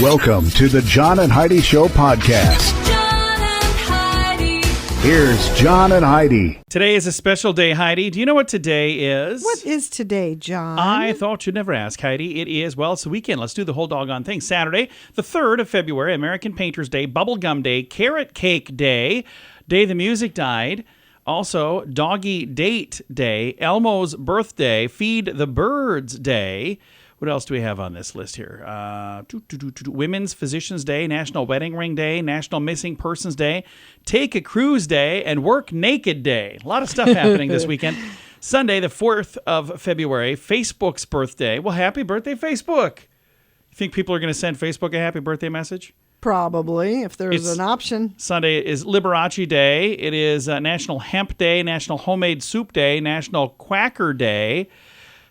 Welcome to the John and Heidi Show podcast. John and Heidi. Here's John and Heidi. Today is a special day, Heidi. Do you know what today is? What is today, John? I thought you'd never ask, Heidi. It is, well, it's the weekend. Let's do the whole doggone thing. Saturday, the 3rd of February, American Painters Day, Bubblegum Day, Carrot Cake Day, Day the Music Died, also Doggy Date Day, Elmo's Birthday, Feed the Birds Day. What else do we have on this list here? Women's Physicians Day, National Wedding Ring Day, National Missing Persons Day, Take a Cruise Day, and Work Naked Day. A lot of stuff happening this weekend. Sunday, the 4th of February, Facebook's birthday. Well, happy birthday, Facebook. You think people are going to send Facebook a happy birthday message? Probably, if there's an option. Sunday is Liberace Day. It is National Hemp Day, National Homemade Soup Day, National Quacker Day,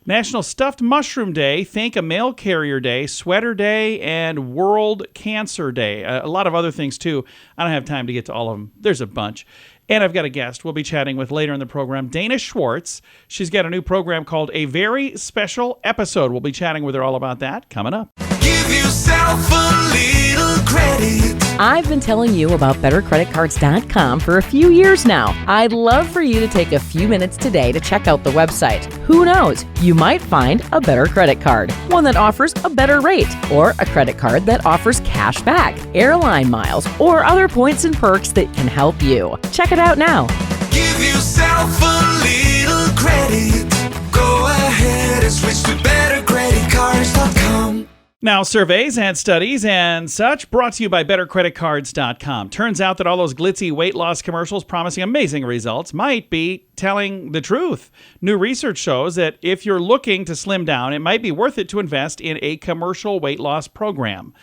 National Stuffed Mushroom Day, Thank a Mail Carrier Day, Sweater Day, and World Cancer Day. A lot of other things, too. I don't have time to get to all of them. There's a bunch. And I've got a guest we'll be chatting with later in the program, Dana Schwartz. She's got a new program called A Very Special Episode. We'll be chatting with her all about that coming up. Give yourself a little credit. I've been telling you about BetterCreditCards.com for a few years now. I'd love for you to take a few minutes today to check out the website. Who knows? You might find a better credit card, one that offers a better rate, or a credit card that offers cash back, airline miles, or other points and perks that can help you. Check it out now. Give yourself a little credit. Go ahead and switch to BetterCreditCards.com. Now, surveys and studies and such brought to you by BetterCreditCards.com. Turns out that all those glitzy weight loss commercials promising amazing results might be telling the truth. New research shows that if you're looking to slim down, it might be worth it to invest in a commercial weight loss program.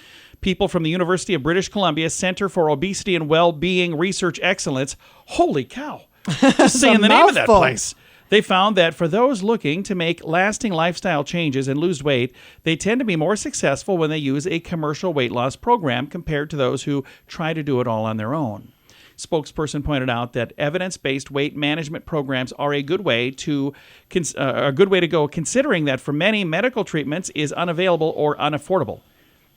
People from the University of British Columbia Center for Obesity and Well-Being Research Excellence, holy cow, just saying the name of that place. They found that for those looking to make lasting lifestyle changes and lose weight, they tend to be more successful when they use a commercial weight loss program compared to those who try to do it all on their own. Spokesperson pointed out that evidence-based weight management programs are a good way to go, considering that for many, medical treatments is unavailable or unaffordable.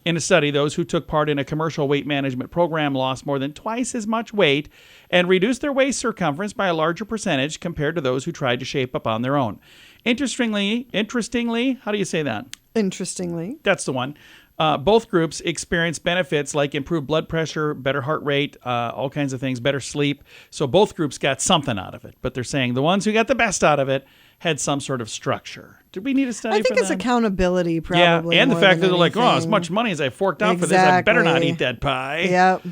In a study, those who took part in a commercial weight management program lost more than twice as much weight and reduced their waist circumference by a larger percentage compared to those who tried to shape up on their own. Interestingly, how do you say that? Interestingly. That's the one. Both groups experienced benefits like improved blood pressure, better heart rate, all kinds of things, better sleep. So both groups got something out of it. But they're saying the ones who got the best out of it had some sort of structure. Did we need a study for that? I think it's accountability, probably. Yeah, and the fact that they're like, anything. as much money as I forked out for this, I better not eat that pie. Yep.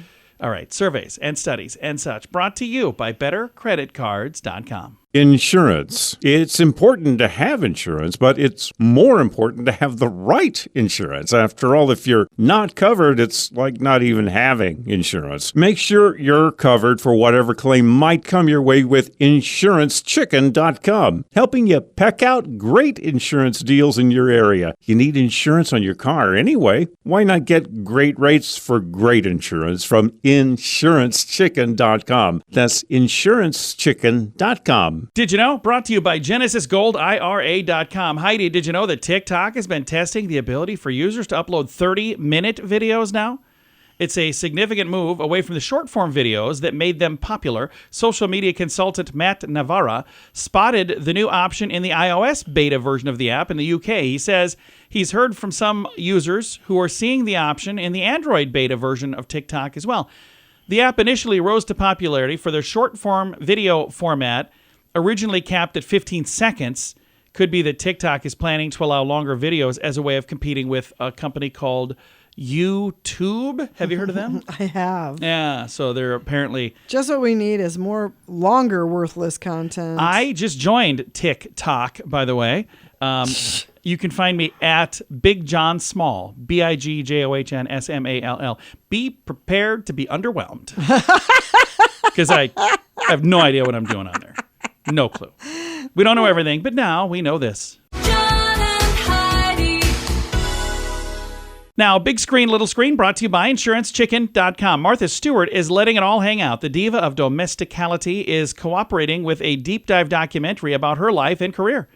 All right, surveys and studies and such brought to you by BetterCreditCards.com. Insurance. It's important to have insurance, but it's more important to have the right insurance. After all, if you're not covered, it's like not even having insurance. Make sure you're covered for whatever claim might come your way with InsuranceChicken.com, helping you peck out great insurance deals in your area. You need insurance on your car anyway. Why not get great rates for great insurance from InsuranceChicken.com? That's InsuranceChicken.com. Did you know? Brought to you by GenesisGoldIRA.com. Heidi, did you know that TikTok has been testing the ability for users to upload 30-minute videos now? It's a significant move away from the short-form videos that made them popular. Social media consultant Matt Navarra spotted the new option in the iOS beta version of the app in the UK. He says he's heard from some users who are seeing the option in the Android beta version of TikTok as well. The app initially rose to popularity for their short-form video format, originally capped at 15 seconds. Could be that TikTok is planning to allow longer videos as a way of competing with a company called YouTube. Have you heard of them? I have. Yeah, so they're apparently... Just what we need is more longer, worthless content. I just joined TikTok, by the way. You can find me at Big John Small, BigJohnsmall. Be prepared to be underwhelmed. Because I have no idea what I'm doing on there. No clue. We don't know everything, but now we know this. John and Heidi. Now, Big Screen, Little Screen, brought to you by InsuranceChicken.com. Martha Stewart is letting it all hang out. The diva of domesticality is cooperating with a deep dive documentary about her life and career.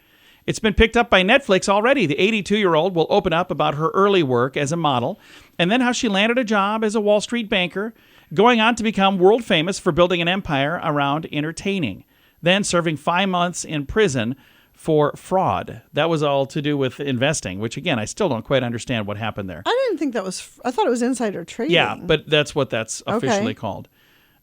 It's been picked up by Netflix already. The 82-year-old will open up about her early work as a model and then how she landed a job as a Wall Street banker, going on to become world famous for building an empire around entertaining, then serving 5 months in prison for fraud. That was all to do with investing, which, again, I still don't quite understand what happened there. I didn't think that was. I thought it was insider trading. Yeah, but that's what that's officially Okay. called.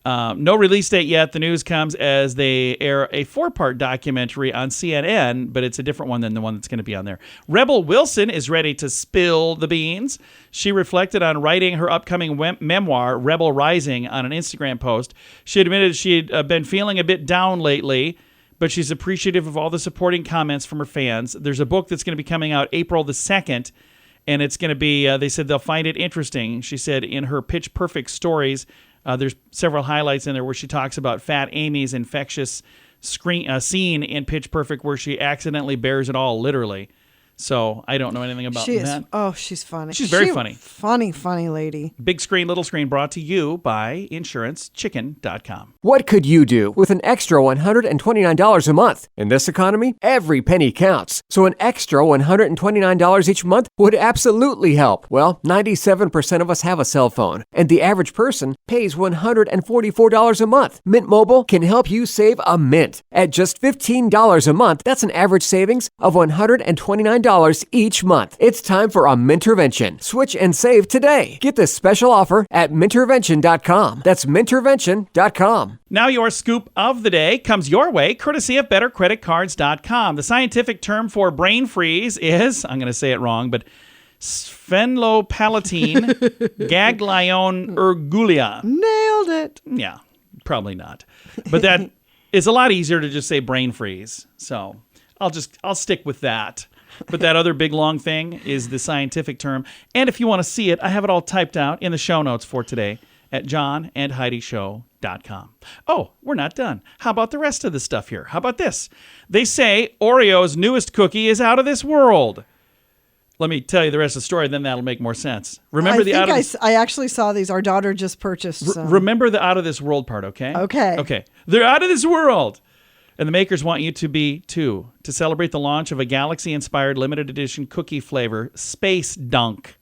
No release date yet. The news comes as they air a 4-part documentary on CNN, but it's a different one than the one that's going to be on there. Rebel Wilson is ready to spill the beans. She reflected on writing her upcoming memoir, Rebel Rising, on an Instagram post. She admitted she'd been feeling a bit down lately, but she's appreciative of all the supporting comments from her fans. There's a book that's going to be coming out April the 2nd, and it's going to be, they said they'll find it interesting. She said in her Pitch Perfect stories, there's several highlights in there where she talks about Fat Amy's infectious scene in Pitch Perfect where she accidentally bears it all, literally. So I don't know anything about that. Oh, she's funny. She's very funny. Funny lady. Big screen, little screen, brought to you by InsuranceChicken.com. What could you do with an extra $129 a month? In this economy, every penny counts. So an extra $129 each month would absolutely help. Well, 97% of us have a cell phone, and the average person pays $144 a month. Mint Mobile can help you save a mint. At just $15 a month, that's an average savings of $129 each month. It's time for a Mintervention. Switch and save today. Get this special offer at Mintervention.com. That's Mintervention.com. Now your scoop of the day comes your way, courtesy of BetterCreditCards.com. The scientific term for brain freeze is, I'm going to say it wrong, but sphenopalatine ganglion ergulia. Nailed it. Yeah, probably not. But that is a lot easier to just say brain freeze. So I'll stick with that. But that other big long thing is the scientific term. And if you want to see it, I have it all typed out in the show notes for today at johnandheidishow.com. Oh, we're not done. How about the rest of the stuff here? How about this? They say Oreo's newest cookie is out of this world. Let me tell you the rest of the story, then that'll make more sense. Remember I actually saw these. Our daughter just purchased some. Remember the out of this world part, okay? Okay. They're out of this world. And the makers want you to be, too, to celebrate the launch of a Galaxy-inspired limited edition cookie flavor, Space Dunk.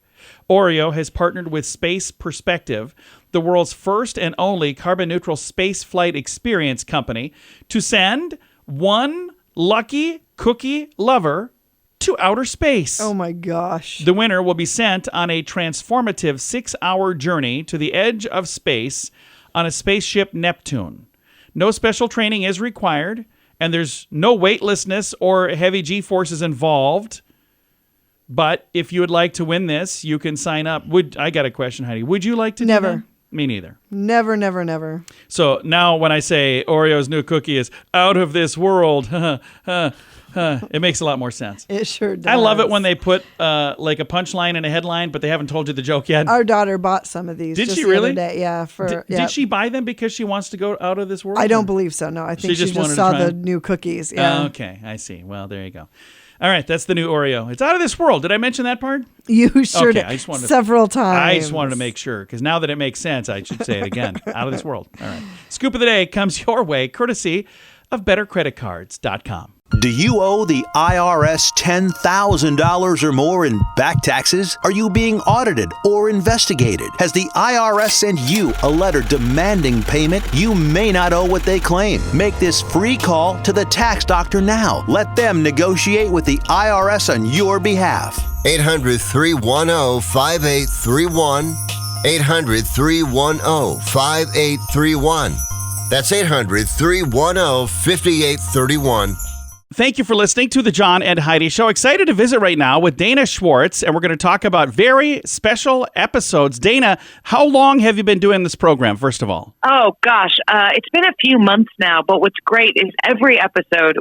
Oreo has partnered with Space Perspective, the world's first and only carbon-neutral space flight experience company, to send one lucky cookie lover to outer space. Oh, my gosh. The winner will be sent on a transformative 6-hour journey to the edge of space on a spaceship Neptune. No special training is required, and there's no weightlessness or heavy G-forces involved. But if you would like to win this, you can sign up. I got a question, Heidi. Would you like to do Never. that? Me neither. Never. So now when I say Oreo's new cookie is out of this world, it makes a lot more sense. It sure does. I love it when they put like a punchline in a headline, but they haven't told you the joke yet. Our daughter bought some of these. Did just she the really? Other day. Yeah. Did she buy them because she wants to go out of this world? I don't believe so. No, I think she just wanted just to saw try the them? new cookies. Yeah. Okay, I see. Well, there you go. All right, that's the new Oreo. It's out of this world. Did I mention that part? You sure Okay, did. I just wanted to- Several times. I just wanted to make sure, because now that it makes sense, I should say it again. Out of this world. All right. Scoop of the day comes your way, courtesy of BetterCreditCards.com. Do you owe the IRS $10,000 or more in back taxes? Are you being audited or investigated? Has the IRS sent you a letter demanding payment? You may not owe what they claim. Make this free call to the tax doctor now. Let them negotiate with the IRS on your behalf. 800-310-5831. 800-310-5831. That's 800-310-5831. Thank you for listening to the John and Heidi Show. Excited to visit right now with Dana Schwartz, and we're going to talk about very special episodes. Dana, how long have you been doing this program, first of all? Oh, gosh. It's been a few months now, but what's great is every episode,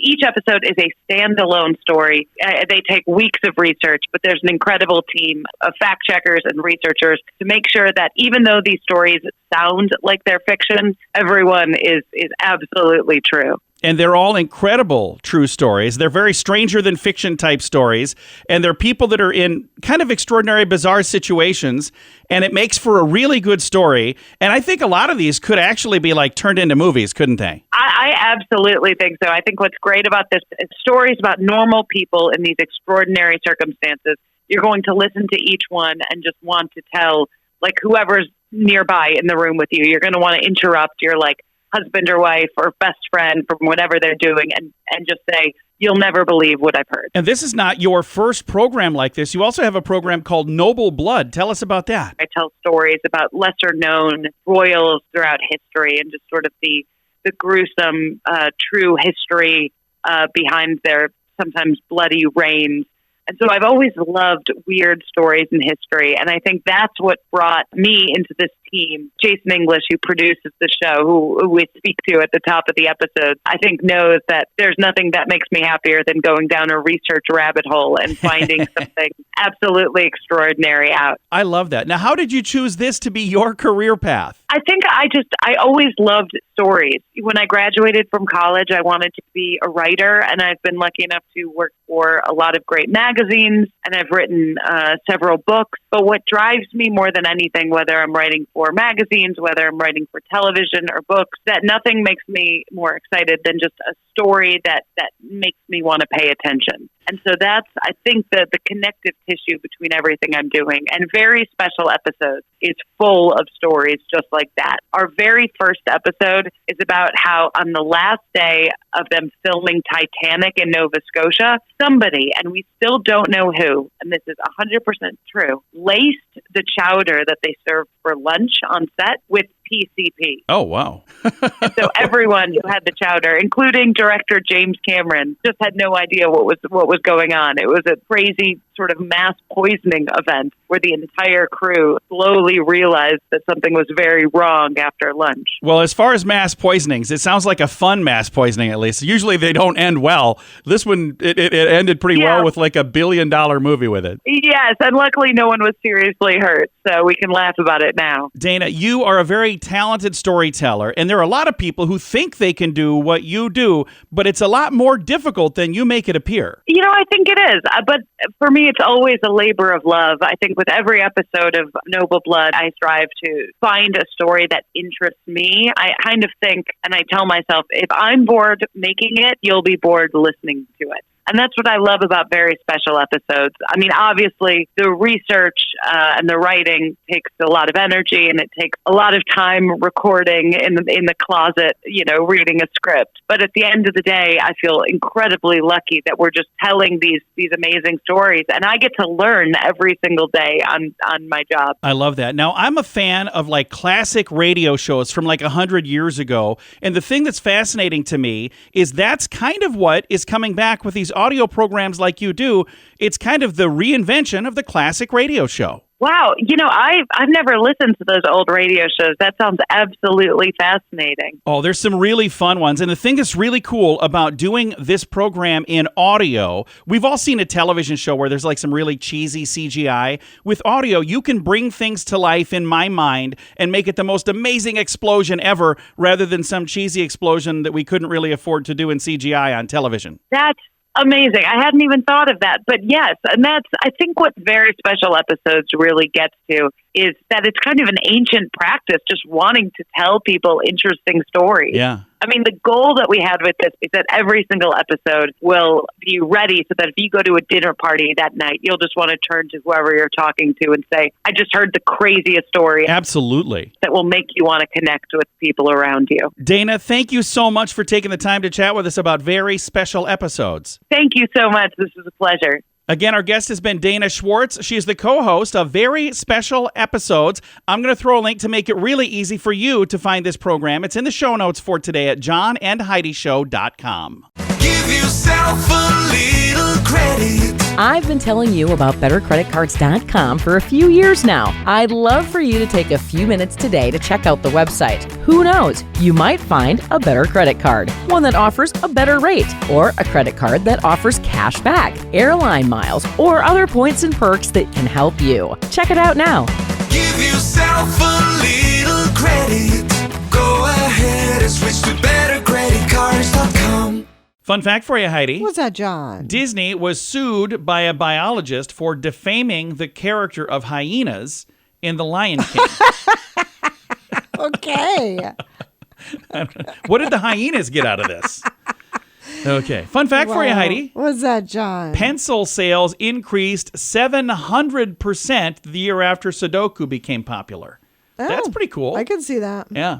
each episode is a standalone story. They take weeks of research, but there's an incredible team of fact checkers and researchers to make sure that even though these stories sound like they're fiction, everyone is absolutely true. And they're all incredible true stories. They're very stranger than fiction type stories. And they're people that are in kind of extraordinary, bizarre situations. And it makes for a really good story. And I think a lot of these could actually be like turned into movies, couldn't they? I absolutely think so. I think what's great about this is stories about normal people in these extraordinary circumstances. You're going to listen to each one and just want to tell, like, whoever's nearby in the room with you. You're going to want to interrupt your, like, husband or wife or best friend from whatever they're doing and just say, you'll never believe what I've heard. And this is not your first program like this. You also have a program called Noble Blood. Tell us about that. I tell stories about lesser known royals throughout history and just sort of the gruesome, true history behind their sometimes bloody reigns. And so I've always loved weird stories in history. And I think that's what brought me into this team. Jason English, who produces the show, who we speak to at the top of the episode, I think knows that there's nothing that makes me happier than going down a research rabbit hole and finding something absolutely extraordinary out. I love that. Now, how did you choose this to be your career path? I think I always loved stories. When I graduated from college, I wanted to be a writer, and I've been lucky enough to work for a lot of great magazines, and I've written several books. But what drives me more than anything, whether I'm writing for magazines, whether I'm writing for television or books, that nothing makes me more excited than just a story that makes me want to pay attention. And so that's, I think, the connective tissue between everything I'm doing. And Very Special Episodes is full of stories just like that. Our very first episode is about how on the last day of them filming Titanic in Nova Scotia, somebody, and we still don't know who, and this is 100% true, laced the chowder that they served for lunch on set with PCP. Oh, wow. And so everyone who had the chowder, including director James Cameron, just had no idea what was going on. It was a crazy sort of mass poisoning event where the entire crew slowly realized that something was very wrong after lunch. Well, as far as mass poisonings, it sounds like a fun mass poisoning, at least. Usually they don't end well. This one, it ended pretty well with like $1 billion movie with it. Yes, and luckily no one was seriously hurt, so we can laugh about it now. Dana, you are a very talented storyteller, and there are a lot of people who think they can do what you do, but it's a lot more difficult than you make it appear. You know, I think it is, but for me, it's always a labor of love. I think with every episode of Noble Blood, I strive to find a story that interests me. I kind of think, and I tell myself, if I'm bored making it, you'll be bored listening to it. And that's what I love about Very Special Episodes. I mean, obviously, the research and the writing takes a lot of energy, and it takes a lot of time recording in the closet, you know, reading a script. But at the end of the day, I feel incredibly lucky that we're just telling these amazing stories, and I get to learn every single day on my job. I love that. Now, I'm a fan of like classic radio shows from like 100 years ago, and the thing that's fascinating to me is that's kind of what is coming back with these audio programs like you do. It's kind of the reinvention of the classic radio show. Wow. You know, I've never listened to those old radio shows. That sounds absolutely fascinating. Oh, there's some really fun ones. And the thing that's really cool about doing this program in audio, we've all seen a television show where there's like some really cheesy CGI. With audio, you can bring things to life in my mind and make it the most amazing explosion ever rather than some cheesy explosion that we couldn't really afford to do in CGI on television. That's amazing. I hadn't even thought of that. But yes, and that's, I think what Very Special Episodes really gets to is that it's kind of an ancient practice, just wanting to tell people interesting stories. Yeah. I mean, the goal that we had with this is that every single episode will be ready so that if you go to a dinner party that night, you'll just want to turn to whoever you're talking to and say, I just heard the craziest story. Absolutely. That will make you want to connect with people around you. Dana, thank you so much for taking the time to chat with us about Very Special Episodes. Thank you so much. This was a pleasure. Again, our guest has been Dana Schwartz. She is the co-host of Very Special Episodes. I'm going to throw a link to make it really easy for you to find this program. It's in the show notes for today at johnandheidishow.com. Give yourself a little credit. I've been telling you about BetterCreditCards.com for a few years now. I'd love for you to take a few minutes today to check out the website. Who knows? You might find a better credit card, one that offers a better rate, or a credit card that offers cash back, airline miles, or other points and perks that can help you. Check it out now. Give yourself a little credit. Go ahead and switch to BetterCreditCards.com. Fun fact for you, Heidi. What's that, John? Disney was sued by a biologist for defaming the character of hyenas in The Lion King. Okay. What did the hyenas get out of this? Okay. Fun fact for you, Heidi. What's that, John? Pencil sales increased 700% the year after Sudoku became popular. That's pretty cool. I can see that. Yeah.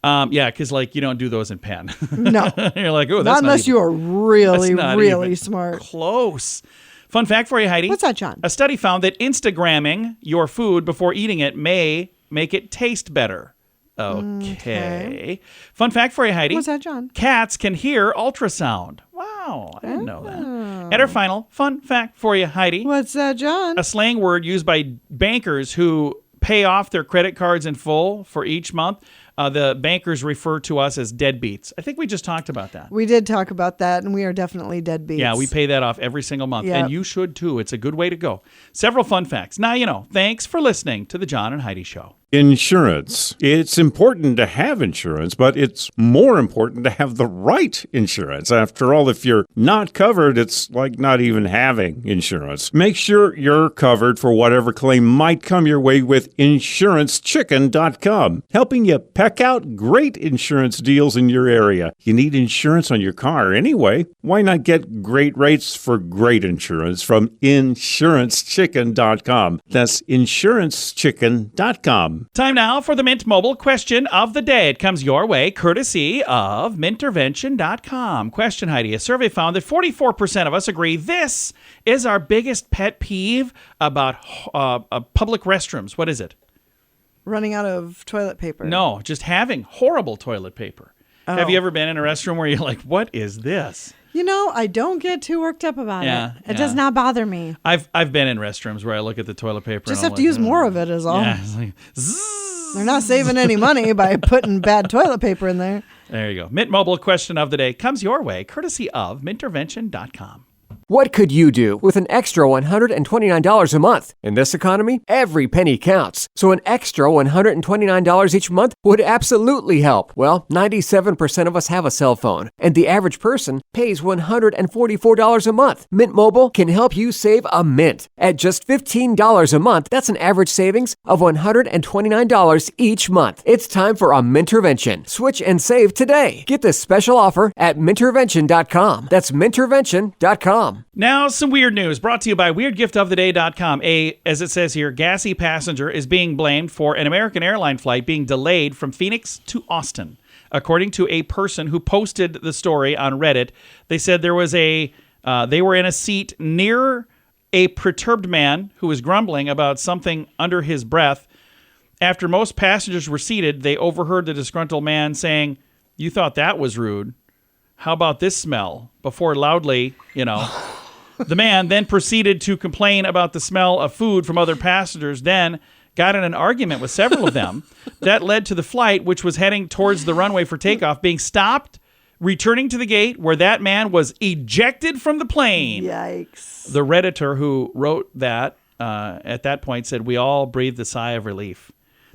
Yeah, because you don't do those in pen. No. You're like, oh, that's not unless even, you are really, that's not really even smart. Close. Fun fact for you, Heidi. What's that, John? A study found that Instagramming your food before eating it may make it taste better. Okay. Fun fact for you, Heidi. What's that, John? Cats can hear ultrasound. Wow, I didn't know that. And our final fun fact for you, Heidi. What's that, John? A slang word used by bankers who pay off their credit cards in full for each month. The bankers refer to us as deadbeats. I think we just talked about that. We did talk about that, and we are definitely deadbeats. Yeah, we pay that off every single month. Yep. And you should too. It's a good way to go. Several fun facts. Now, thanks for listening to The John and Heidi Show. Insurance. It's important to have insurance, but it's more important to have the right insurance. After all, if you're not covered, it's like not even having insurance. Make sure you're covered for whatever claim might come your way with InsuranceChicken.com, helping you peck out great insurance deals in your area. You need insurance on your car anyway. Why not get great rates for great insurance from InsuranceChicken.com? That's InsuranceChicken.com. Time now for the Mint Mobile question of the day. It comes your way courtesy of Mintervention.com. Question, Heidi. A survey found that 44% of us agree this is our biggest pet peeve about public restrooms. What is it? Running out of toilet paper. No, just having horrible toilet paper. Oh. Have you ever been in a restroom where you're like, what is this? I don't get too worked up about it. It does yeah. not bother me. I've been in restrooms where I look at the toilet paper. Just and have to use more of it is all. Yeah, it's like, zzz. They're not saving any money by putting bad toilet paper in there. There you go. Mint Mobile question of the day comes your way courtesy of Mintervention.com. What could you do with an extra $129 a month? In this economy, every penny counts. So an extra $129 each month would absolutely help. Well, 97% of us have a cell phone, and the average person pays $144 a month. Mint Mobile can help you save a mint. At just $15 a month, that's an average savings of $129 each month. It's time for a Mintervention. Switch and save today. Get this special offer at Mintervention.com. That's Mintervention.com. Now, some weird news brought to you by WeirdGiftOfTheDay.com. As it says here, gassy passenger is being blamed for an American airline flight being delayed from Phoenix to Austin. According to a person who posted the story on Reddit, they said there was they were in a seat near a perturbed man who was grumbling about something under his breath. After most passengers were seated, they overheard the disgruntled man saying, "You thought that was rude. How about this smell?" Before loudly, the man then proceeded to complain about the smell of food from other passengers, then got in an argument with several of them. That led to the flight, which was heading towards the runway for takeoff, being stopped, returning to the gate where that man was ejected from the plane. Yikes. The Redditor who wrote that at that point said, "We all breathed a sigh of relief."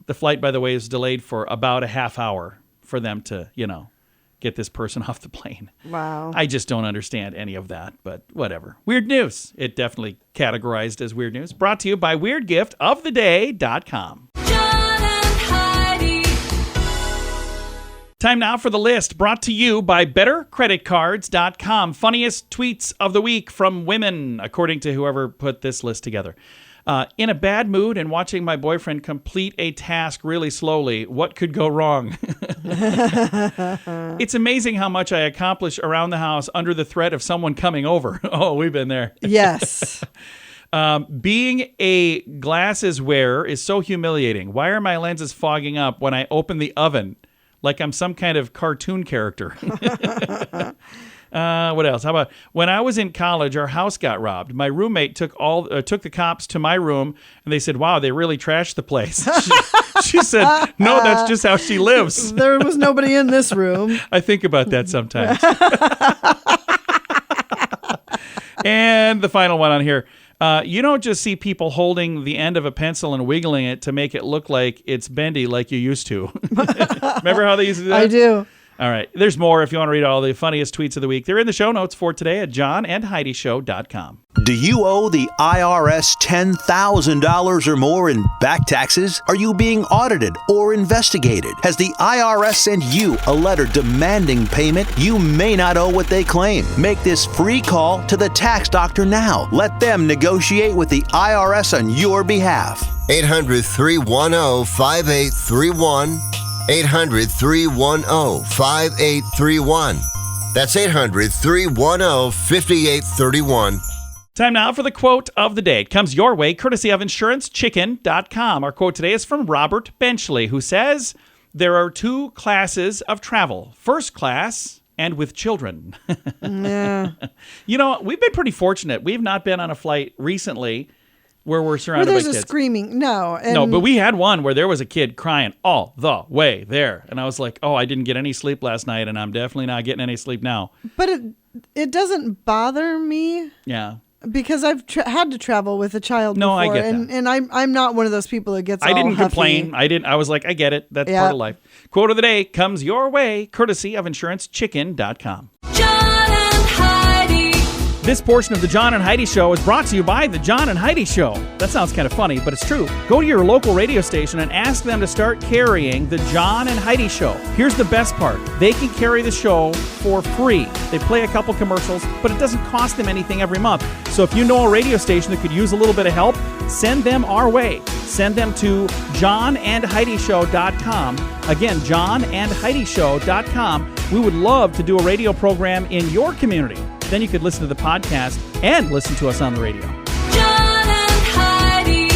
The flight, by the way, is delayed for about a half hour for them to, get this person off the plane. Wow. I just don't understand any of that, but whatever. Weird news. It definitely categorized as weird news. Brought to you by WeirdGiftOfTheDay.com. John and Heidi. Time now for the list, brought to you by BetterCreditCards.com. Funniest tweets of the week from women, according to whoever put this list together. In a bad mood and watching my boyfriend complete a task really slowly, what could go wrong? It's amazing how much I accomplish around the house under the threat of someone coming over. Oh, we've been there. Yes. Being a glasses wearer is so humiliating. Why are my lenses fogging up when I open the oven like I'm some kind of cartoon character? What else? How about when I was in college, our house got robbed. My roommate took the cops to my room, and they said, "Wow, they really trashed the place." She said, "No, that's just how she lives." There was nobody in this room. I think about that sometimes. And the final one on here. You don't just see people holding the end of a pencil and wiggling it to make it look like it's bendy like you used to. Remember how they used to do that? I do. All right. There's more if you want to read all the funniest tweets of the week. They're in the show notes for today at johnandheidishow.com. Do you owe the IRS $10,000 or more in back taxes? Are you being audited or investigated? Has the IRS sent you a letter demanding payment? You may not owe what they claim. Make this free call to the tax doctor now. Let them negotiate with the IRS on your behalf. 800-310-5831. 800-310-5831. That's 800-310-5831. Time now for the quote of the day. It comes your way courtesy of InsuranceChicken.com. Our quote today is from Robert Benchley, who says, there are two classes of travel. First class and with children. Yeah. You know, we've been pretty fortunate. We've not been on a flight recently where we're Where surrounded by there's kids. a screaming. No. And No, but we had one where there was a kid crying all the way there. And I was like, oh, I didn't get any sleep last night, and I'm definitely not getting any sleep now. But it doesn't bother me Yeah. because I've had to travel with a child No, before. I get that. And I'm not one of those people that gets I all didn't huffy. complain. I was like, I get it. That's Yeah. part of life. Quote of the day comes your way courtesy of InsuranceChicken.com. John and Heidi. This portion of the John and Heidi Show is brought to you by the John and Heidi Show. That sounds kind of funny, but it's true. Go to your local radio station and ask them to start carrying the John and Heidi Show. Here's the best part. They can carry the show for free. They play a couple commercials, but it doesn't cost them anything every month. So if you know a radio station that could use a little bit of help, send them our way. Send them to johnandheidishow.com. Again, johnandheidishow.com. We would love to do a radio program in your community. Then you could listen to the podcast and listen to us on the radio. John and Heidi.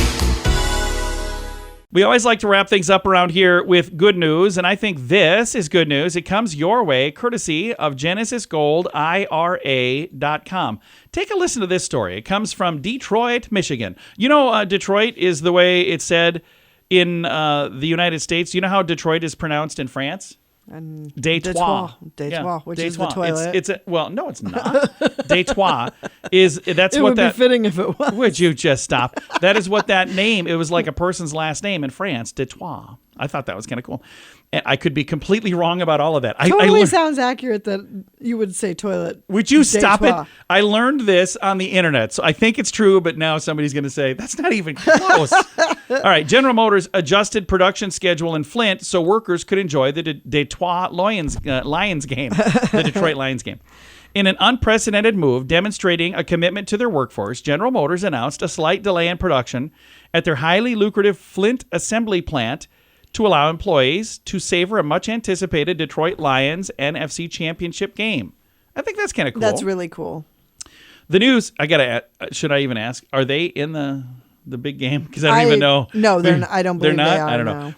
We always like to wrap things up around here with good news, and I think this is good news. It comes your way courtesy of GenesisGoldIRA.com. Take a listen to this story. It comes from Detroit, Michigan. You know, Detroit is the way it's said in the United States. You know how Detroit is pronounced in France? And Détroit. Détroit, which is the Détroit. toilet. Well, no, it's not. Détroit is that's it what would that. be fitting if it was. Would you just stop? That is what that name. It was like a person's last name in France, Détroit. I thought that was kind of cool. And I could be completely wrong about all of that. Totally sounds accurate that you would say toilet. Would you stop it? Détroit. I learned this on the internet, so I think it's true, but now somebody's going to say, that's not even close. All right, General Motors adjusted production schedule in Flint so workers could enjoy the Detroit Lions game, the Detroit Lions game. In an unprecedented move demonstrating a commitment to their workforce, General Motors announced a slight delay in production at their highly lucrative Flint assembly plant to allow employees to savor a much-anticipated Detroit Lions NFC Championship game. I think that's kind of cool. That's really cool. The news, should I even ask, are they in the big game? Because I don't even know. No, they're not. I don't believe they're not? they are. I don't know. No.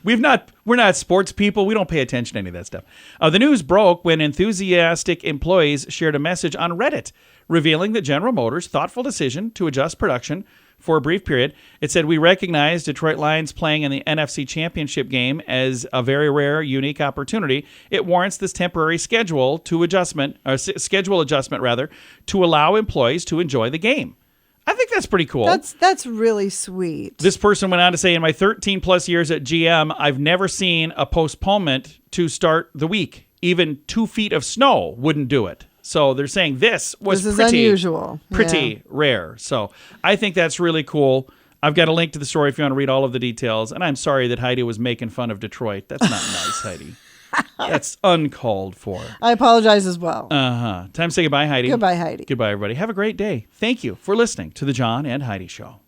We're not sports people. We don't pay attention to any of that stuff. The news broke when enthusiastic employees shared a message on Reddit revealing that General Motors' thoughtful decision to adjust production for a brief period. It said, we recognize Detroit Lions playing in the NFC Championship game as a very rare, unique opportunity. It warrants this temporary schedule adjustment to allow employees to enjoy the game. I think that's pretty cool. That's really sweet. This person went on to say, in my 13 plus years at GM, I've never seen a postponement to start the week. Even 2 feet of snow wouldn't do it. So they're saying this is unusual. Pretty rare. So I think that's really cool. I've got a link to the story if you want to read all of the details. And I'm sorry that Heidi was making fun of Detroit. That's not nice, Heidi. That's uncalled for. I apologize as well. Time to say goodbye, Heidi. Goodbye, Heidi. Goodbye, everybody. Have a great day. Thank you for listening to The John and Heidi Show.